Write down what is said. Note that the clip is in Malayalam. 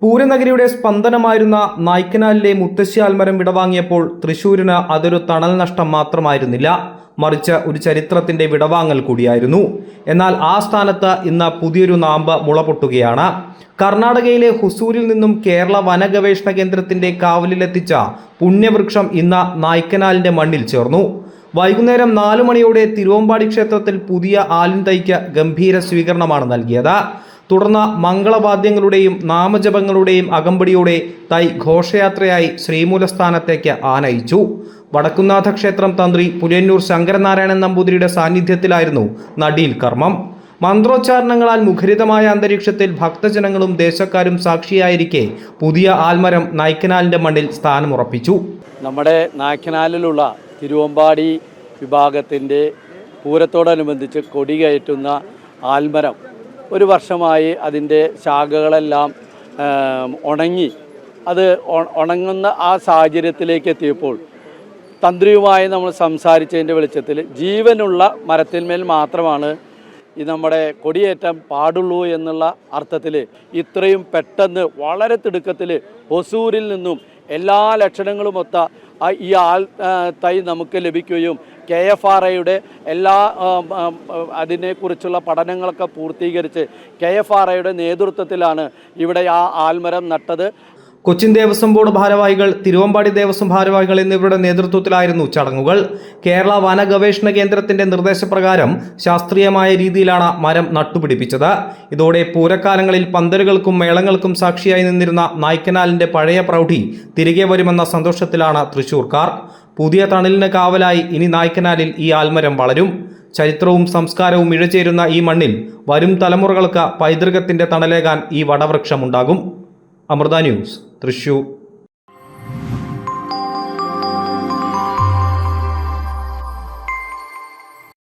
പൂരനഗരിയുടെ സ്പന്ദനമായിരുന്ന നായ്ക്കനാലിലെ മുത്തശ്ശി ആൽമരം വിടവാങ്ങിയപ്പോൾ തൃശൂരിന് അതൊരു തണൽ നഷ്ടം മാത്രമായിരുന്നില്ല, മറിച്ച് ഒരു ചരിത്രത്തിന്റെ വിടവാങ്ങൽ കൂടിയായിരുന്നു. എന്നാൽ ആ സ്ഥാനത്ത് ഇന്ന് പുതിയൊരു നാമ്പ് മുളപൊട്ടുകയാണ്. കർണാടകയിലെ ഹുസൂരിൽ നിന്നും കേരള വന ഗവേഷണ കേന്ദ്രത്തിന്റെ കാവലിലെത്തിച്ച പുണ്യവൃക്ഷം ഇന്ന് നായ്ക്കനാലിന്റെ മണ്ണിൽ ചേർന്നു. വൈകുന്നേരം 4 മണിയോടെ തിരുവമ്പാടി ക്ഷേത്രത്തിൽ പുതിയ ആലിൻ തൈക്ക് ഗംഭീര സ്വീകരണമാണ് നൽകിയത്. തുടർന്ന് മംഗളവാദ്യങ്ങളുടെയും നാമജപങ്ങളുടെയും അകമ്പടിയോടെ തൈ ഘോഷയാത്രയായി ശ്രീമൂലസ്ഥാനത്തേക്ക് ആനയിച്ചു. വടക്കുംനാഥ ക്ഷേത്രം തന്ത്രി പുലിയന്നൂർ ശങ്കരനാരായണൻ നമ്പൂതിരിയുടെ സാന്നിധ്യത്തിലായിരുന്നു നടീൽ കർമ്മം. മന്ത്രോച്ചാരണങ്ങളാൽ മുഖരിതമായ അന്തരീക്ഷത്തിൽ ഭക്തജനങ്ങളും ദേശക്കാരും സാക്ഷിയായിരിക്കെ പുതിയ ആൽമരം നായ്ക്കനാലിന്റെ മണ്ണിൽ സ്ഥാനമുറപ്പിച്ചു. നമ്മുടെ നായ്ക്കനാലിലുള്ള തിരുവമ്പാടി വിഭാഗത്തിൻ്റെ പൂരത്തോടനുബന്ധിച്ച് കൊടികയറ്റുന്ന ആൽമരം ഒരു വർഷമായി അതിൻ്റെ ശാഖകളെല്ലാം ഉണങ്ങി അത് ഉണങ്ങുന്ന ആ സാഹചര്യത്തിലേക്ക് എത്തിയപ്പോൾ തന്ത്രിയുമായി നമ്മൾ സംസാരിച്ചതിൻ്റെ വെളിച്ചത്തിൽ ജീവനുള്ള മരത്തിന്മേൽ മാത്രമാണ് ഈ നമ്മുടെ കൊടിയേറ്റാൻ പാടുള്ളൂ എന്നുള്ള അർത്ഥത്തിൽ ഇത്രയും പെട്ടെന്ന് വളരെ തിടുക്കത്തിൽ ഹൊസൂരിൽ നിന്നും എല്ലാ ലക്ഷണങ്ങളുമൊത്ത ഈ ആൽ തൈ നമുക്ക് ലഭിക്കുകയും KFRAയുടെ എല്ലാ അതിനെക്കുറിച്ചുള്ള പഠനങ്ങളൊക്കെ പൂർത്തീകരിച്ച് KFRAയുടെ നേതൃത്വത്തിലാണ് ഇവിടെ ആ ആൽമരം നട്ടത്. കൊച്ചിൻ ദേവസ്വം ബോർഡ് ഭാരവാഹികൾ, തിരുവമ്പാടി ദേവസ്വം ഭാരവാഹികൾ എന്നിവരുടെ നേതൃത്വത്തിലായിരുന്നു ചടങ്ങുകൾ. കേരള വന ഗവേഷണ കേന്ദ്രത്തിന്റെ നിർദ്ദേശപ്രകാരം ശാസ്ത്രീയമായ രീതിയിലാണ് മരം നട്ടുപിടിപ്പിച്ചത്. ഇതോടെ പൂരക്കാലങ്ങളിൽ പന്തലുകൾക്കും മേളങ്ങൾക്കും സാക്ഷിയായി നിന്നിരുന്ന നായ്ക്കനാലിന്റെ പഴയ പ്രൗഢി തിരികെ വരുമെന്ന സന്തോഷത്തിലാണ് തൃശൂർക്കാർ. പുതിയ തണലിന് കാവലായി ഇനി നായ്ക്കനാലിൽ ഈ ആൽമരം വളരും. ചരിത്രവും സംസ്കാരവും ഇഴചേരുന്ന ഈ മണ്ണിൽ വരും തലമുറകൾക്ക് പൈതൃകത്തിന്റെ തണലേകാൻ ഈ വടവൃക്ഷമുണ്ടാകും. അമൃത ന്യൂസ്, തൃശൂർ.